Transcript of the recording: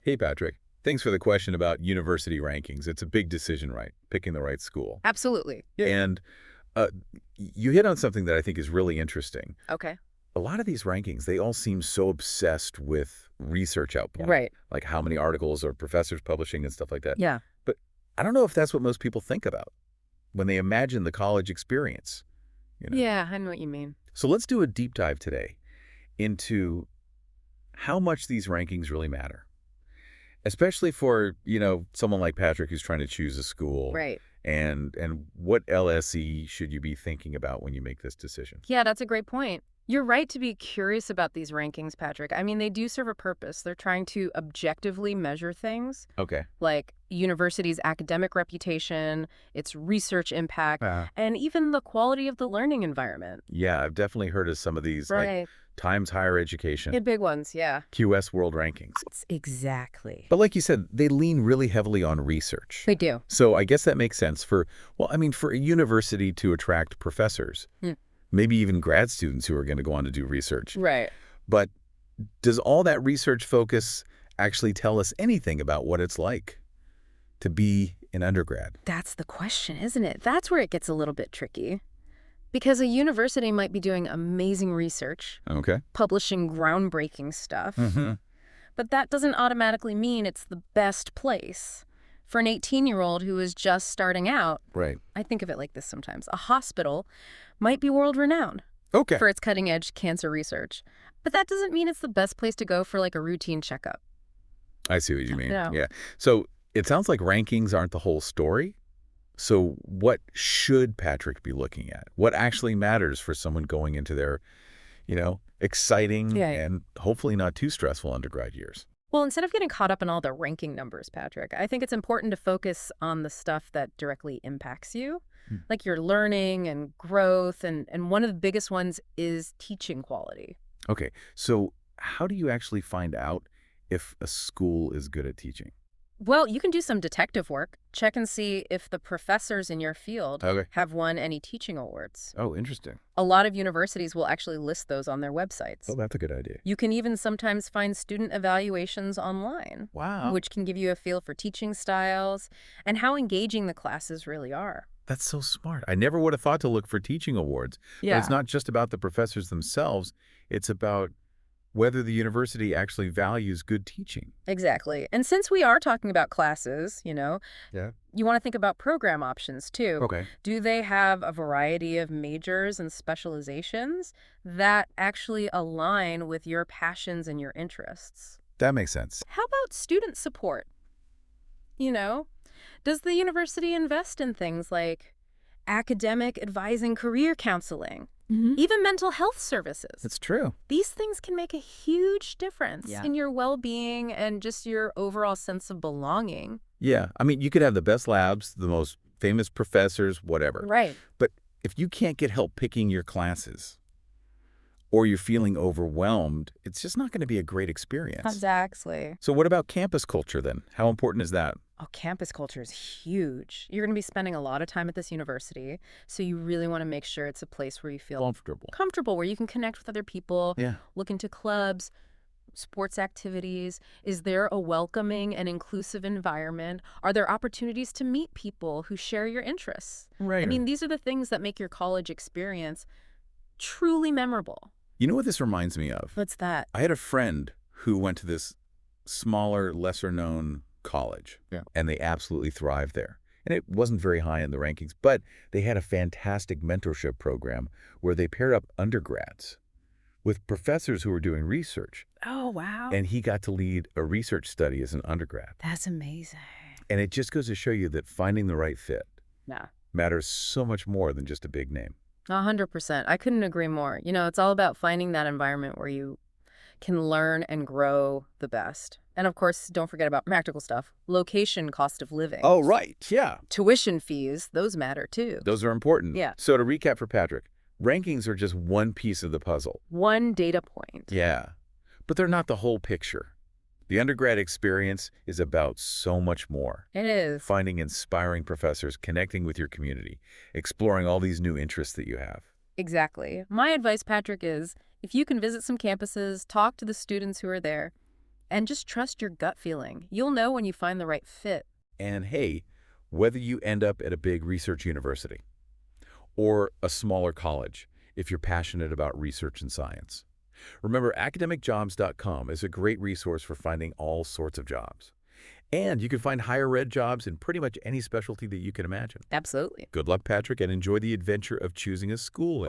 Hey, Patrick. Thanks for the question about university rankings. It's a big decision, right? Picking the right school. Absolutely. Yeah. And uh, you hit on something that I think is really interesting. Okay. A lot of these rankings, they all seem so obsessed with research output, Right. like how many articles are professors publishing and stuff like that. Yeah. But I don't know if that's what most people think about when they imagine the college experience. Yeah, I know what you mean. So let's do a deep dive today into how much these rankings really matter. Especially for someone like Patrick who's trying to choose a school, Right. and what LSE should you be thinking about when you make this decision? Yeah, that's a great point. You're right to be curious about these rankings, Patrick. I mean, they do serve a purpose. They're trying to objectively measure things Okay. like university's academic reputation, its research impact, Uh, and even the quality of the learning environment. yeah, I've definitely heard of some of these, like Right. Times Higher Education, Big ones, yeah. QS World Rankings. Exactly. But like you said, they lean really heavily on research. They do. So I guess that makes sense for a university to attract professors, Hmm. maybe even grad students who are going to go on to do research. Right. But does all that research focus actually tell us anything about what it's like to be an undergrad? That's the question, isn't it? That's where it gets a little bit tricky. Because a university might be doing amazing research, Okay. publishing groundbreaking stuff, Mm-hmm. but that doesn't automatically mean it's the best place. For an 18-year-old who is just starting out, Right. I think of it like this sometimes. A hospital might be world-renowned Okay. for its cutting-edge cancer research, but that doesn't mean it's the best place to go for like a routine checkup. I see what you mean. Yeah. Yeah. So it sounds like rankings aren't the whole story. So what should Patrick be looking at? What actually matters for someone going into their exciting Yeah. and hopefully not too stressful undergrad years? Well, instead of getting caught up in all the ranking numbers, Patrick, I think it's important to focus on the stuff that directly impacts you, Hmm. like your learning and growth. And one of the biggest ones is teaching quality. Okay. So how do you actually find out if a school is good at teaching? Well, you can do some detective work. Check and see if the professors in your field Okay. have won any teaching awards. Oh, interesting. A lot of universities will actually list those on their websites. Oh, that's a good idea. You can even sometimes find student evaluations online, Wow. which can give you a feel for teaching styles and how engaging the classes really are. That's so smart. I never would have thought to look for teaching awards. But it's not just about the professors themselves. It's about whether the university actually values good teaching. Exactly. And since we are talking about classes, Yeah. you want to think about program options too. Okay. Do they have a variety of majors and specializations that actually align with your passions and your interests? That makes sense. How about student support? You know, does the university invest in things like academic advising, career counseling, even mental health services? It's true. These things can make a huge difference Yeah. in your well-being and just your overall sense of belonging. Yeah. I mean, you could have the best labs, the most famous professors, whatever. Right. But if you can't get help picking your classes or you're feeling overwhelmed, it's just not going to be a great experience. Exactly. So what about campus culture then? How important is that? Oh, campus culture is huge. You're going to be spending a lot of time at this university, so you really want to make sure it's a place where you feel comfortable, where you can connect with other people, Yeah. look into clubs, sports activities. Is there a welcoming and inclusive environment? Are there opportunities to meet people who share your interests? Right. I mean, these are the things that make your college experience truly memorable. You know what this reminds me of? What's that? I had a friend who went to this smaller, lesser-known college, and they absolutely thrived there. And it wasn't very high in the rankings, but they had a fantastic mentorship program where they paired up undergrads with professors who were doing research. Oh, wow. And he got to lead a research study as an undergrad. That's amazing. And it just goes to show you that finding the right fit Yeah. matters so much more than just a big name. 100%. I couldn't agree more. It's all about finding that environment where you can learn and grow the best. And of course, don't forget about practical stuff. Location, cost of living. Oh, right. Yeah. Tuition fees, those matter too. Those are important. Yeah. So to recap for Patrick, rankings are just one piece of the puzzle. One data point. Yeah. But they're not the whole picture. The undergrad experience is about so much more. It is. Finding inspiring professors, connecting with your community, exploring all these new interests that you have. Exactly. My advice, Patrick, is if you can visit some campuses, talk to the students who are there, And just trust your gut feeling. You'll know when you find the right fit. And hey, whether you end up at a big research university or a smaller college, if you're passionate about research and science. Remember, academicjobs.com is a great resource for finding all sorts of jobs. And you can find higher ed jobs in pretty much any specialty that you can imagine. Absolutely. Good luck, Patrick, and enjoy the adventure of choosing a school.